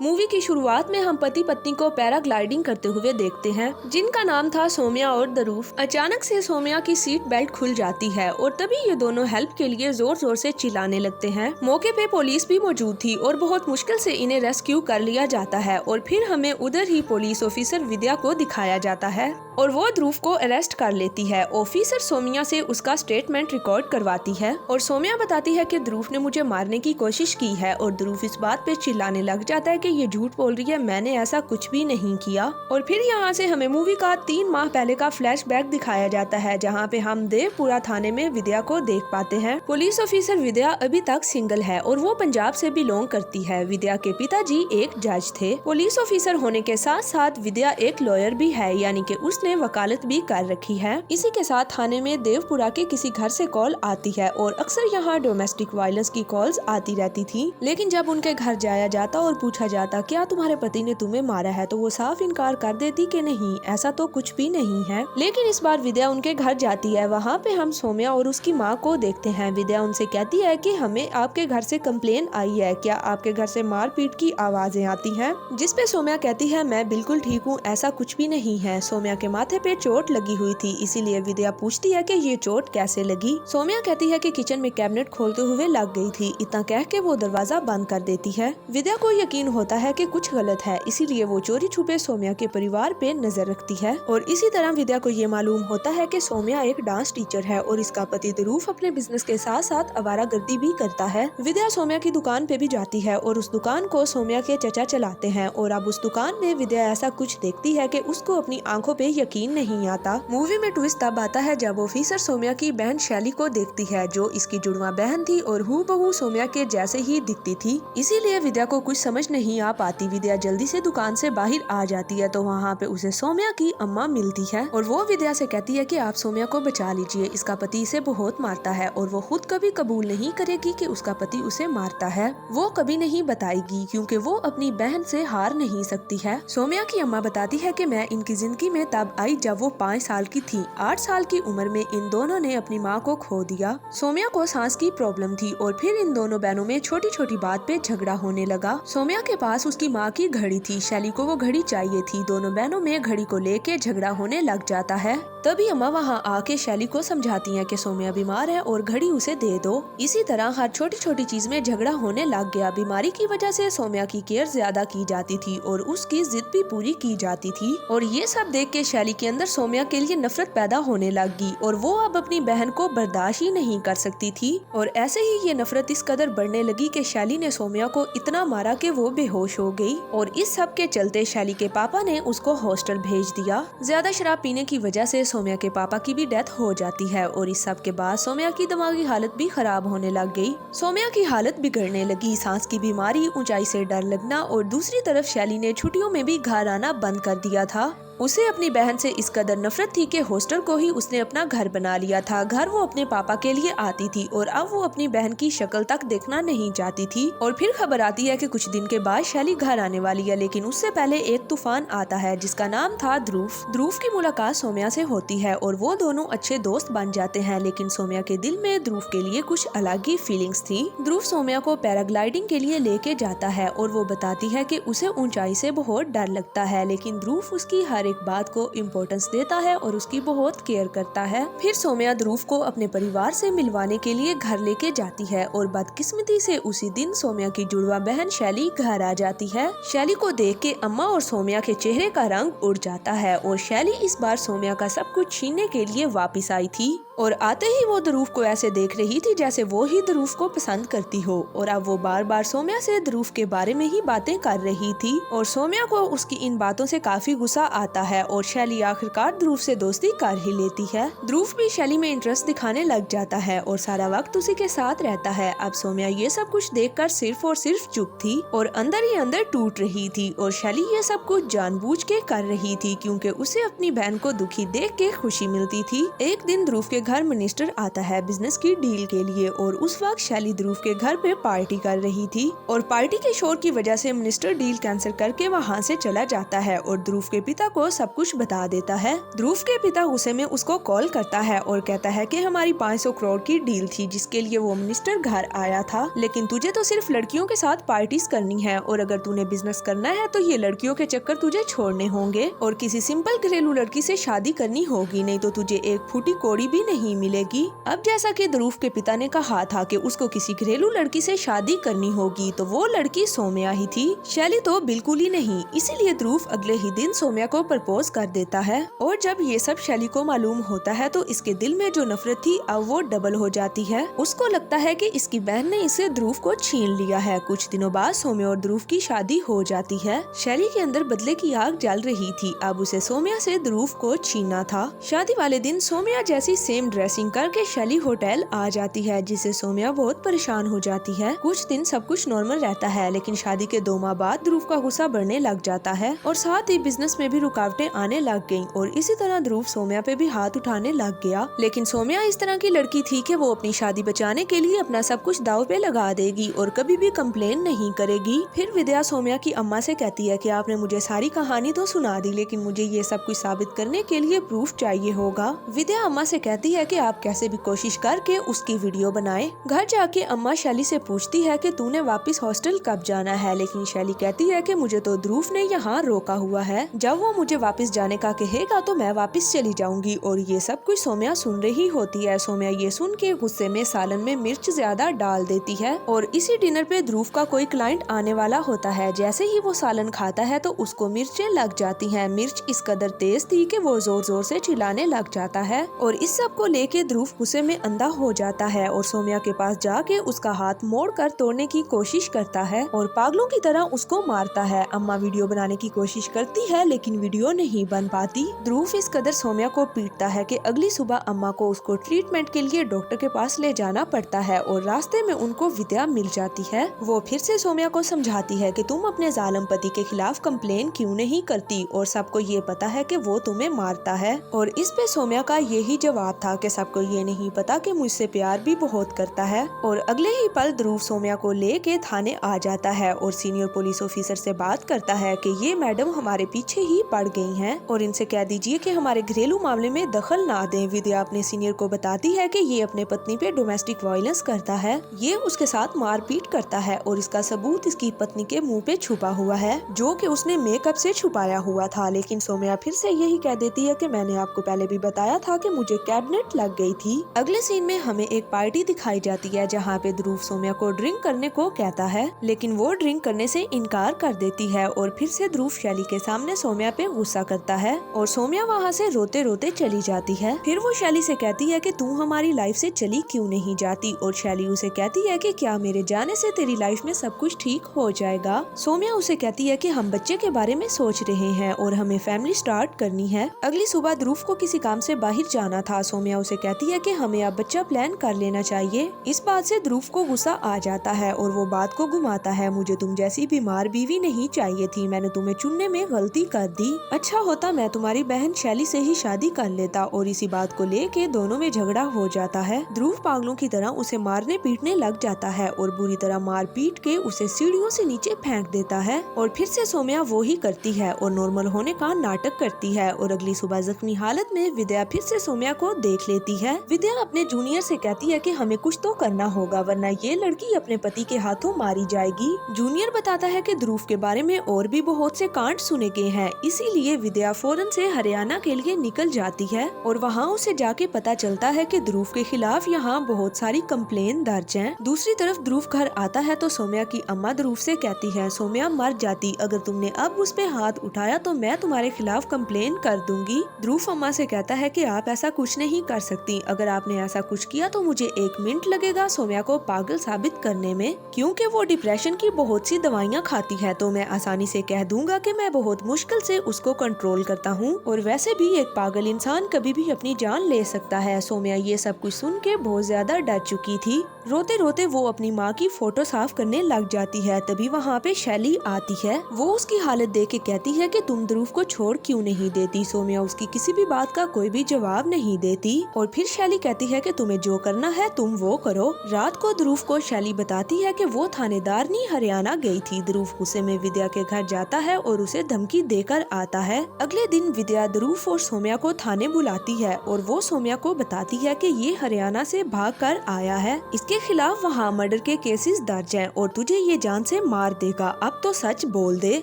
Movie की शुरुआत में हम पति पत्नी को पैराग्लाइडिंग करते हुए देखते हैं, जिनका नाम था सोम्या और ध्रुव। अचानक से सोम्या की सीट बेल्ट खुल जाती है और तभी ये दोनों हेल्प के लिए जोर जोर से चिल्लाने लगते हैं। मौके पे पुलिस भी मौजूद थी और बहुत मुश्किल से इन्हें रेस्क्यू कर लिया जाता है और फिर हमें उधर ही पुलिस ऑफिसर विद्या को दिखाया जाता है और वो ध्रुव को अरेस्ट कर लेती है। ऑफिसर सोम्या से उसका स्टेटमेंट रिकॉर्ड करवाती है और सोम्या बताती है कि ध्रुव ने मुझे मारने की कोशिश की है और ध्रुव इस बात पे चिल्लाने लग जाता है कि ये झूठ बोल रही है, मैंने ऐसा कुछ भी नहीं किया। और फिर यहाँ से हमें मूवी का 3 माह पहले का फ्लैशबैक दिखाया जाता है, जहाँ पे हम देवपुरा थाने में विद्या को देख पाते हैं। पुलिस ऑफिसर विद्या अभी तक सिंगल है और वो पंजाब से बिलोंग करती है। विद्या के पिताजी एक जज थे। पुलिस ऑफिसर होने के साथ साथ विद्या एक लॉयर भी है, यानी कि उसने वकालत भी कर रखी है। इसी के साथ थाने में देवपुरा के किसी घर से कॉल आती है और अक्सर यहाँ डोमेस्टिक वायलेंस की कॉल्स आती रहती थी। लेकिन जब उनके घर जाया जाता और पूछा जाता क्या तुम्हारे पति ने तुम्हें मारा है, तो वो साफ इनकार कर देती कि नहीं, ऐसा तो कुछ भी नहीं है। लेकिन इस बार विद्या उनके घर जाती है। वहाँ पे हम सोम्या और उसकी माँ को देखते हैं। विद्या उनसे कहती है कि हमें आपके घर से कंप्लेन आई है, क्या आपके घर से मारपीट की आवाजें आती हैं? जिसपे सोम्या कहती है मैं बिल्कुल ठीक हूँ, ऐसा कुछ भी नहीं है। सोम्या के माथे पे चोट लगी हुई थी, इसीलिए विद्या पूछती है कि ये चोट कैसे लगी। सोम्या कहती है कि किचन में कैबिनेट खोलते हुए लग गई थी। इतना कह के वो दरवाजा बंद कर देती है। विद्या को यकीन होता है कि कुछ गलत है, इसीलिए वो चोरी छुपे सोम्या के परिवार पे नजर रखती है। और इसी तरह विद्या को ये मालूम होता है कि सोम्या एक डांस टीचर है और इसका पति ध्रुव अपने बिजनेस के साथ साथ आवारागर्दी भी करता है। विद्या सोम्या की दुकान पे भी जाती है और उस दुकान को सोम्या के चचा चलाते हैं और अब उस दुकान में विद्या ऐसा कुछ देखती है कि उसको अपनी आंखों पे यकीन नहीं आता। मूवी में ट्विस्ट तब आता है जब ऑफिसर सोम्या की बहन शैली को देखती है, जो इसकी जुड़वा बहन थी और हूबहू सोम्या के जैसे ही दिखती थी। इसीलिए विद्या को कुछ समझ नहीं आ पाती। विद्या जल्दी से दुकान से बाहर आ जाती है तो वहाँ पे उसे सोम्या की अम्मा मिलती है और वो विद्या से कहती है कि आप सोम्या को बचा लीजिए, इसका पति इसे बहुत मारता है और वो खुद कभी कबूल नहीं करेगी कि उसका पति उसे मारता है। वो कभी नहीं बताएगी क्योंकि वो अपनी बहन से हार नहीं सकती है। सोम्या की अम्मा बताती है कि मैं इनकी जिंदगी में तब आई जब वो 5 साल की थी। 8 साल की उम्र में इन दोनों ने अपनी माँ को खो दिया। सोम्या को सांस की प्रॉब्लम थी और फिर इन दोनों बहनों में छोटी छोटी बात पे झगड़ा होने लगा। सोम्या के पास उसकी माँ की घड़ी थी, शैली को वो घड़ी चाहिए थी। दोनों बहनों में घड़ी को लेके झगड़ा होने लग जाता है। तभी अम्मा वहाँ आके शैली को समझाती है कि सोम्या बीमार है और घड़ी उसे दे दो। इसी तरह हर छोटी छोटी चीज में झगड़ा होने लग गया। बीमारी की वजह से सोम्या की केयर ज्यादा की जाती थी और उसकी जिद भी पूरी की जाती थी। और ये सब देख के शैली के अंदर सोम्या के लिए नफरत पैदा होने लगी और वो अब अपनी बहन को बर्दाश्त ही नहीं कर सकती थी। और ऐसे ही ये नफरत इस कदर बढ़ने लगी कि शैली ने सोम्या को इतना मारा कि वो बेहोश हो गई। और इस सब के चलते शैली के पापा ने उसको हॉस्टल भेज दिया। ज्यादा शराब पीने की वजह से सोम्या के पापा की भी डेथ हो जाती है और इस सब के बाद सोम्या की दिमागी हालत भी खराब होने लग गई। सोम्या की हालत बिगड़ने लगी, सांस की बीमारी, ऊंचाई से डर लगना और दूसरी तरफ शैली ने छुट्टियों में भी घर आना बंद कर दिया था। उसे अपनी बहन से इस कदर नफरत थी कि हॉस्टल को ही उसने अपना घर बना लिया था। घर वो अपने पापा के लिए आती थी और अब वो अपनी बहन की शक्ल तक देखना नहीं चाहती थी। और फिर खबर आती है कि कुछ दिन के बाद शैली घर आने वाली है, लेकिन उससे पहले एक तूफान आता है जिसका नाम था ध्रुव। ध्रुव की मुलाकात सोम्या से होती है और वो दोनों अच्छे दोस्त बन जाते हैं। लेकिन सोम्या के दिल में ध्रुव के लिए कुछ अलग ही फीलिंग्स थी। ध्रुव सोम्या को पैराग्लाइडिंग के लिए लेके जाता है और वो बताती है कि उसे ऊंचाई से बहुत डर लगता है, लेकिन ध्रुव उसकी हर एक बात को इम्पोर्टेंस देता है और उसकी बहुत केयर करता है। फिर सोम्या ध्रुव को अपने परिवार से मिलवाने के लिए घर लेके जाती है और बदकिस्मती से उसी दिन सोम्या की जुड़वा बहन शैली घर आ जाती है। शैली को देख के अम्मा और सोम्या के चेहरे का रंग उड़ जाता है और शैली इस बार सोम्या का सब कुछ छीनने के लिए वापस आई थी और आते ही वो ध्रुव को ऐसे देख रही थी जैसे वो ही ध्रुव को पसंद करती हो। और अब वो बार बार सोम्या से ध्रुव के बारे में ही बातें कर रही थी और सोम्या को उसकी इन बातों से काफी गुस्सा आता है और शैली आखिरकार ध्रुव से दोस्ती कर ही लेती है। ध्रुव भी शैली में इंटरेस्ट दिखाने लग जाता है और सारा वक्त उसी के साथ रहता है। अब सोम्या ये सब कुछ देखकर सिर्फ और सिर्फ चुप थी और अंदर ही अंदर टूट रही थी और शैली ये सब कुछ जानबूझ के कर रही थी क्योंकि उसे अपनी बहन को दुखी देख के खुशी मिलती थी। एक दिन ध्रुव के घर मिनिस्टर आता है बिजनेस की डील के लिए और उस वक्त शैली ध्रुव के घर पे पार्टी कर रही थी और पार्टी के शोर की वजह से मिनिस्टर डील कैंसिल करके वहाँ से चला जाता है और ध्रुव के पिता को सब कुछ बता देता है। ध्रुव के पिता गुस्से में उसको कॉल करता है और कहता है कि हमारी 500 करोड़ की डील थी जिसके लिए वो मिनिस्टर घर आया था, लेकिन तुझे तो सिर्फ लड़कियों के साथ पार्टीज करनी है और अगर तूने बिजनेस करना है तो ये लड़कियों के चक्कर तुझे छोड़ने होंगे और किसी सिंपल घरेलू लड़की से शादी करनी होगी, नहीं तो तुझे एक फूटी कौड़ी भी नहीं मिलेगी। अब जैसा कि ध्रुव के पिता ने कहा था कि उसको किसी घरेलू लड़की से शादी करनी होगी तो वो लड़की सौम्या ही थी, शैली तो बिल्कुल ही नहीं। इसीलिए ध्रुव अगले ही दिन सौम्या को प्रपोज कर देता है और जब ये सब शैली को मालूम होता है तो इसके दिल में जो नफरत थी अब वो डबल हो जाती है। उसको लगता है कि इसकी बहन ने इसे ध्रुव को छीन लिया है। कुछ दिनों बाद सौम्या और ध्रुव की शादी हो जाती है। शैली के अंदर बदले की आग जल रही थी, अब उसे सौम्या से ध्रुव को छीनना था। शादी वाले दिन सौम्या जैसी सेम ड्रेसिंग करके शैली होटल आ जाती है जिससे सौम्या बहुत परेशान हो जाती है। कुछ दिन सब कुछ नॉर्मल रहता है लेकिन शादी के 2 माह बाद ध्रुव का गुस्सा बढ़ने लग जाता है और साथ ही बिजनेस में भी रुकावटें आने लग गयी और इसी तरह ध्रुव सौम्या पे भी हाथ उठाने लग गया। लेकिन सौम्या इस तरह की लड़की थी कि वो अपनी शादी बचाने के लिए अपना सब कुछ दाव पे लगा देगी और कभी भी कंप्लेन नहीं करेगी। फिर विद्या सौम्या की अम्मा से कहती है कि आपने मुझे सारी कहानी तो सुना दी लेकिन मुझे ये सब कुछ साबित करने के लिए प्रूफ चाहिए होगा। विद्या अम्मा से कहती है कि आप कैसे भी कोशिश करके उसकी वीडियो बनाए। घर जाके अम्मा शैली से पूछती है कि तूने वापस हॉस्टल कब जाना है, लेकिन शैली कहती है कि मुझे तो ध्रुव ने यहाँ रोका हुआ है, जब वो मुझे वापस जाने का कहेगा तो मैं वापस चली जाऊंगी। और ये सब कुछ सौम्या सुन रही होती है। सौम्या ये सुन के गुस्से में सालन में मिर्च ज्यादा डाल देती है और इसी डिनर पे ध्रुव का कोई क्लाइंट आने वाला होता है। जैसे ही वो सालन खाता है तो उसको मिर्चें लग जाती हैं। मिर्च इस कदर तेज थी कि वो जोर जोर से चिल्लाने लग जाता है और इस सब को लेके ध्रुव गुस्से में अंधा हो जाता है और सौम्या के पास जाके उसका हाथ मोड़ कर तोड़ने की कोशिश करता है और पागलों की तरह उसको मारता है। अम्मा वीडियो बनाने की कोशिश करती है लेकिन वीडियो नहीं बन पाती। ध्रुव इस कदर सौम्या को पीटता है कि अगली सुबह अम्मा को उसको ट्रीटमेंट के लिए डॉक्टर के पास ले जाना पड़ता है और रास्ते में उनको विद्या मिल जाती है। वो फिर से सौम्या को समझाती है कि तुम अपने जालिम पति के खिलाफ कंप्लेन क्यों नहीं करती और सबको ये पता है कि वो तुम्हें मारता है। और इस पे सौम्या का यही जवाब था कि सबको ये नहीं पता कि मुझसे प्यार भी बहुत करता है। और अगले ही पल ध्रुव सौम्या को लेके थाने आ जाता है और सीनियर पुलिस ऑफिसर से बात करता है कि ये मैडम हमारे पीछे ही पड़ गई हैं और इनसे कह दीजिए कि हमारे घरेलू मामले में दखल ना दें। विद्या अपने सीनियर को बताती है कि ये अपने पत्नी पे डोमेस्टिक वायलेंस करता है, ये उसके साथ मारपीट करता है और इसका सबूत इसकी पत्नी के मुंह पे छुपा हुआ है जो कि उसने मेकअप से छुपाया हुआ था। लेकिन सौम्या फिर से यही कह देती है कि मैंने आपको पहले भी बताया था कि मुझे कैबिनेट लग गई थी। अगले सीन में हमें एक पार्टी दिखाई जाती है जहाँ पे ध्रुव सौम्या को ड्रिंक करने को कहता है लेकिन वो ड्रिंक करने से इनकार कर देती है और फिर से ध्रुव शैली के सामने सौम्या पे गुस्सा करता है और सौम्या वहाँ से रोते रोते चली जाती है। फिर वो शैली से कहती है कि तू हमारी लाइफ से चली क्यों नहीं जाती और शैली उसे कहती है कि क्या मेरे जाने से तेरी लाइफ में सब कुछ ठीक हो जाएगा। सौम्या उसे कहती है कि हम बच्चे के बारे में सोच रहे हैं और हमें फैमिली स्टार्ट करनी है। अगली सुबह ध्रुव को किसी काम से बाहर जाना था। सौम्या उसे कहती है कि हमें अब बच्चा प्लान कर लेना चाहिए। इस बात से ध्रुव को गुस्सा आ जाता है और वो बात को घुमाता है, मुझे तुम जैसी बीमार बीवी नहीं चाहिए थी, मैंने तुम्हें चुनने में गलती कर दी, अच्छा होता मैं तुम्हारी बहन शैली से ही शादी कर लेता। और इसी बात को लेके दोनों में झगड़ा हो जाता है। ध्रुव पागलों की तरह उसे मारने पीटने लग जाता है और बुरी तरह मार पीट के उसे सीढ़ियों से नीचे फेंक देता है और फिर से सौम्या वो ही करती है और नॉर्मल होने का नाटक करती है। और अगली सुबह जख्मी हालत में विद्या फिर से सौम्या को देख लेती है। विद्या अपने जूनियर से कहती है कि हमें कुछ तो करना होगा वरना ये लड़की अपने पति के हाथों मारी जाएगी। जूनियर बताता है कि ध्रुव के बारे में और भी बहुत से कांड सुने गए हैं, इसीलिए विद्या फौरन से हरियाणा के लिए निकल जाती है और वहाँ उसे जाके पता चलता है कि ध्रुव के खिलाफ यहाँ बहुत सारी कंप्लेन दर्ज हैं। दूसरी तरफ ध्रुव घर आता है तो सौम्या की अम्मा ध्रुव से कहती है सौम्या मर जाती, अगर तुमने अब उस पे हाथ उठाया तो मैं तुम्हारे खिलाफ कंप्लेन कर दूंगी। ध्रुव अम्मा से कहता है कि आप ऐसा कुछ नहीं कर सकती, अगर आपने ऐसा कुछ किया तो मुझे 1 मिनट लगेगा सौम्या को पागल साबित करने में, क्योंकि वो डिप्रेशन की बहुत सी दवाइयाँ खाती है तो मैं आसानी से कह दूंगा कि मैं बहुत मुश्किल से उसको कंट्रोल करता हूँ और वैसे भी एक पागल इंसान कभी भी अपनी जान ले सकता है। सौम्या ये सब कुछ सुन के बहुत ज्यादा डर चुकी थी। रोते रोते वो अपनी माँ की फोटो साफ करने लग जाती है। तभी वहाँ पे शैली आती है। वो उसकी हालत देख के कहती है कि तुम ध्रुव को छोड़ क्यों नहीं देती। सौम्या उसकी किसी भी बात का कोई भी जवाब नहीं देती। थी। और फिर शैली कहती है कि तुम्हें जो करना है तुम वो करो। रात को ध्रुव को शैली बताती है कि वो थानेदारनी हरियाणा गई थी। ध्रुव गुस्से में विद्या के घर जाता है और उसे धमकी देकर आता है। अगले दिन विद्या ध्रुव और सौम्या को थाने बुलाती है और वो सौम्या को बताती है कि ये हरियाणा से भागकर आया है, इसके खिलाफ वहाँ मर्डर के केसेस दर्ज हैं और तुझे ये जान से मार देगा, अब तो सच बोल दे।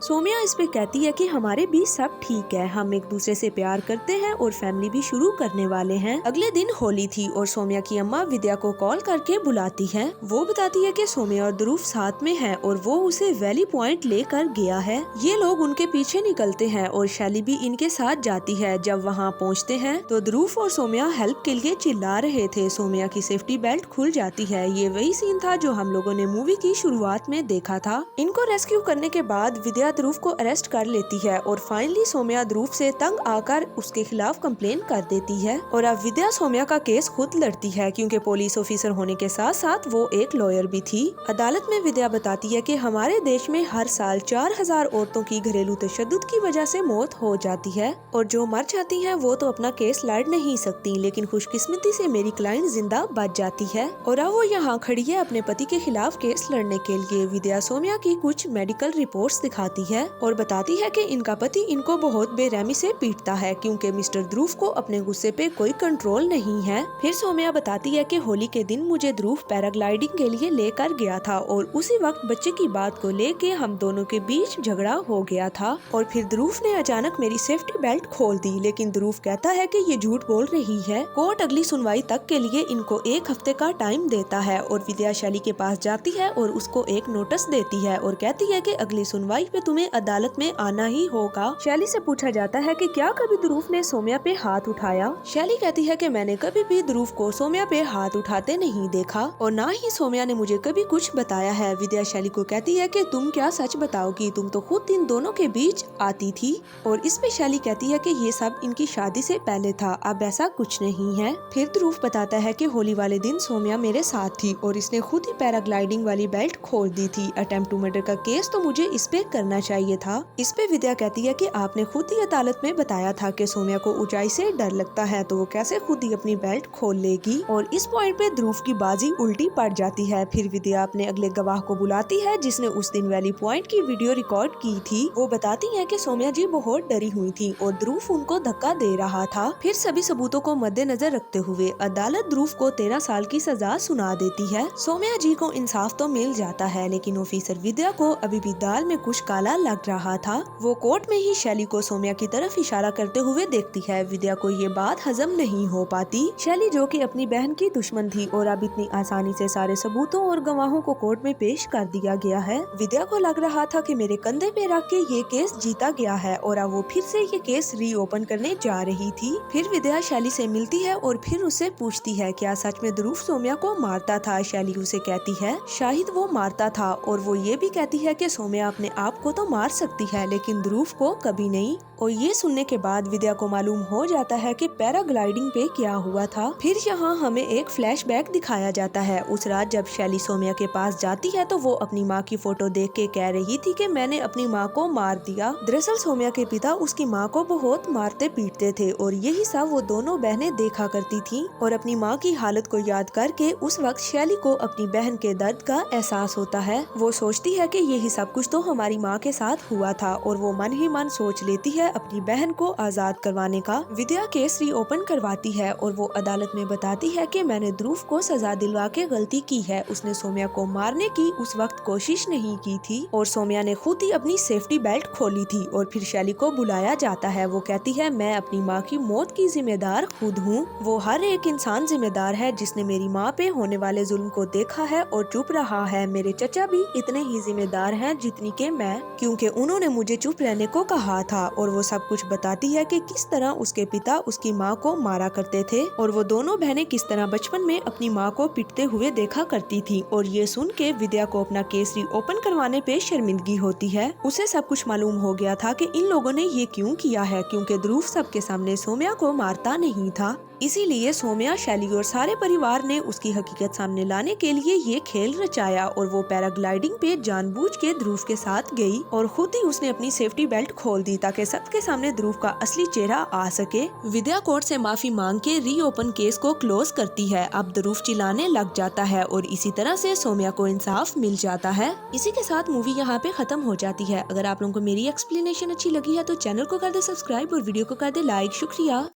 सौम्या इस पे कहती है कि हमारे बीच सब ठीक है, हम एक दूसरे से प्यार करते हैं और फैमिली भी शुरू करने वाले हैं। अगले दिन होली थी और सौम्या की अम्मा विद्या को कॉल करके बुलाती है। वो बताती है कि सौम्या और ध्रुव साथ में हैं और वो उसे वैली पॉइंट लेकर गया है। ये लोग उनके पीछे निकलते हैं और शैली भी इनके साथ जाती है। जब वहाँ पहुँचते हैं तो ध्रुव और सौम्या हेल्प के लिए चिल्ला रहे थे। सौम्या की सेफ्टी बेल्ट खुल जाती है। ये वही सीन था जो हम लोगों ने मूवी की शुरुआत में देखा था। इनको रेस्क्यू करने के बाद विद्या ध्रुव को अरेस्ट कर लेती है और फाइनली सौम्या ध्रुव से तंग आकर उसके खिलाफ कंप्लेन कर देती है। और अब विद्या सौम्या का केस खुद लड़ती है क्योंकि पुलिस ऑफिसर होने के साथ साथ वो एक लॉयर भी थी। अदालत में विद्या बताती है कि हमारे देश में हर साल 4000 औरतों की घरेलू तशद्दुद की वजह से मौत हो जाती है और जो मर जाती हैं वो तो अपना केस लड़ नहीं सकती, लेकिन खुशकिस्मती से मेरी क्लाइंट जिंदा बच जाती है। और अब वो यहाँ खड़ी है अपने पति के खिलाफ केस लड़ने के लिए। विद्या सौम्या की कुछ मेडिकल रिपोर्ट्स दिखाती है और बताती है कि इनका पति इनको बहुत बेरहमी से पीटता है क्योंकि मिस्टर ध्रुव को अपने गुस्से पे कोई कंट्रोल नहीं है। फिर सौम्या बताती है कि होली के दिन मुझे ध्रुव पैराग्लाइडिंग के लिए लेकर गया था और उसी वक्त बच्चे की बात को लेके हम दोनों के बीच झगड़ा हो गया था और फिर ध्रुव ने अचानक मेरी सेफ्टी बेल्ट खोल दी, लेकिन ध्रुव कहता है कि ये झूठ बोल रही है। कोर्ट अगली सुनवाई तक के लिए इनको 1 हफ्ते का टाइम देता है और विद्या शैली के पास जाती है और उसको एक नोटिस देती है और कहती है कि अगली सुनवाई पे तुम्हें अदालत में आना ही होगा। शैली से पूछा जाता है कि क्या कभी ध्रुव ने सौम्या पे हाथ उठाया। शैली कहती है कि मैंने कभी भी ध्रुव को सौम्या पे हाथ उठाते नहीं देखा और ना ही सौम्या ने मुझे कभी कुछ बताया है। विद्या शैली को कहती है कि तुम क्या सच बताओगी, तुम तो खुद इन दोनों के बीच आती थी। और इस पे शैली कहती है कि ये सब इनकी शादी से पहले था, अब ऐसा कुछ नहीं है। फिर ध्रुव बताता है कि होली वाले दिन सौम्या मेरे साथ थी और इसने खुद ही पैराग्लाइडिंग वाली बेल्ट खोल दी थी। अटेम्प्ट टू मर्डर का केस तो मुझे इस पे करना चाहिए था। इस पे विद्या कहती है कि आपने खुद ही अदालत में बताया था कि सौम्या को ऊंचाई से डर लगता है, तो वो कैसे खुद ही अपनी बेल्ट खोल लेगी। और इस पॉइंट पे ध्रुव की बाजी उल्टी पड़ जाती है। फिर विद्या अपने अगले गवाह को बुलाती है जिसने उस दिन वैली पॉइंट की वीडियो रिकॉर्ड की थी। वो बताती है कि सौम्या जी बहुत डरी हुई थी और ध्रुव उनको धक्का दे रहा था। फिर सभी सबूतों को मद्देनजर रखते हुए अदालत ध्रुव को 13 साल की सजा सुना देती है। सौम्या जी को इंसाफ तो मिल जाता है, लेकिन ऑफिसर विद्या को अभी भी दाल में कुछ काला लग रहा था। वो कोर्ट में ही शैली को सौम्या की तरफ इशारा करते हुए देखती है। विद्या को ये बात हजम नहीं हो पाती। शैली जो कि अपनी बहन की दुश्मन थी और अब इतनी आसानी से सारे सबूतों और गवाहों को कोर्ट में पेश कर दिया गया है। विद्या को लग रहा था कि मेरे कंधे पे रख के ये केस जीता गया है और अब वो फिर से ये केस रीओपन करने जा रही थी। फिर विद्या शैली से मिलती है और फिर उससे पूछती है क्या सच में ध्रुव सौम्या को मारता था। शैली उसे कहती है शाहिद वो मारता था और वो ये भी कहती है कि सौम्या अपने आप को तो मार सकती है लेकिन ध्रुव को कभी नहीं। और ये सुनने के बाद विद्या को मालूम हो जाता है कि पैराग्लाइडिंग पे क्या हुआ था। फिर यहाँ हमें एक फ्लैशबैक दिखाया जाता है। उस रात जब शैली सौम्या के पास जाती है तो वो अपनी माँ की फोटो देख के कह रही थी कि मैंने अपनी माँ को मार दिया। दरअसल सौम्या के पिता उसकी माँ को बहुत मारते पीटते थे और यही सब वो दोनों बहनें देखा करती थी। और अपनी माँ की हालत को याद करके उस वक्त शैली को अपनी बहन के दर्द का एहसास होता है। वो सोचती है कि यही सब कुछ तो हमारी माँ के साथ हुआ था और वो मन ही मन सोच लेती है अपनी बहन को आजाद करवाने का। विद्या केस रीओपन करवाती है और वो अदालत में बताती है कि मैंने ध्रुव को सजा दिलवा के गलती की है। उसने सौम्या को मारने की उस वक्त कोशिश नहीं की थी और सौम्या ने खुद ही अपनी सेफ्टी बेल्ट खोली थी। और फिर शैली को बुलाया जाता है। वो कहती है मैं अपनी माँ की मौत की जिम्मेदार खुद हूँ। वो हर एक इंसान जिम्मेदार है जिसने मेरी माँ पे होने वाले जुल्म को देखा है और चुप रहा है। मेरे चचा भी इतने ही जिम्मेदार हैं जितनी के मैं, क्योंकि उन्होंने मुझे चुप रहने को कहा था। और वो सब कुछ बताती है कि किस तरह उसके पिता उसकी माँ को मारा करते थे और वो दोनों बहनें किस तरह बचपन में अपनी माँ को पिटते हुए देखा करती थी। और ये सुन के विद्या को अपना केस रीओपन करवाने पे शर्मिंदगी होती है। उसे सब कुछ मालूम हो गया था कि इन लोगों ने ये क्यों किया है, क्योंकि ध्रुव सबके सामने सौम्या को मारता नहीं था। इसीलिए सौम्या, शैली और सारे परिवार ने उसकी हकीकत सामने लाने के लिए ये खेल रचाया और वो पैराग्लाइडिंग पे जानबूझ के ध्रुव के साथ गई और खुद ही उसने अपनी सेफ्टी बेल्ट खोल दी ताकि सबके सामने ध्रुव का असली चेहरा आ सके। विद्या कोर्ट से माफी मांग के रीओपन केस को क्लोज करती है। अब दरूफ चिल्लाने लग जाता है और इसी तरह से सौम्या को इंसाफ मिल जाता है। इसी के साथ मूवी यहाँ पे खत्म हो जाती है। अगर आप लोगों को मेरी एक्सप्लेनेशन अच्छी लगी है तो चैनल को कर दे सब्सक्राइब और वीडियो को कर दे लाइक। शुक्रिया।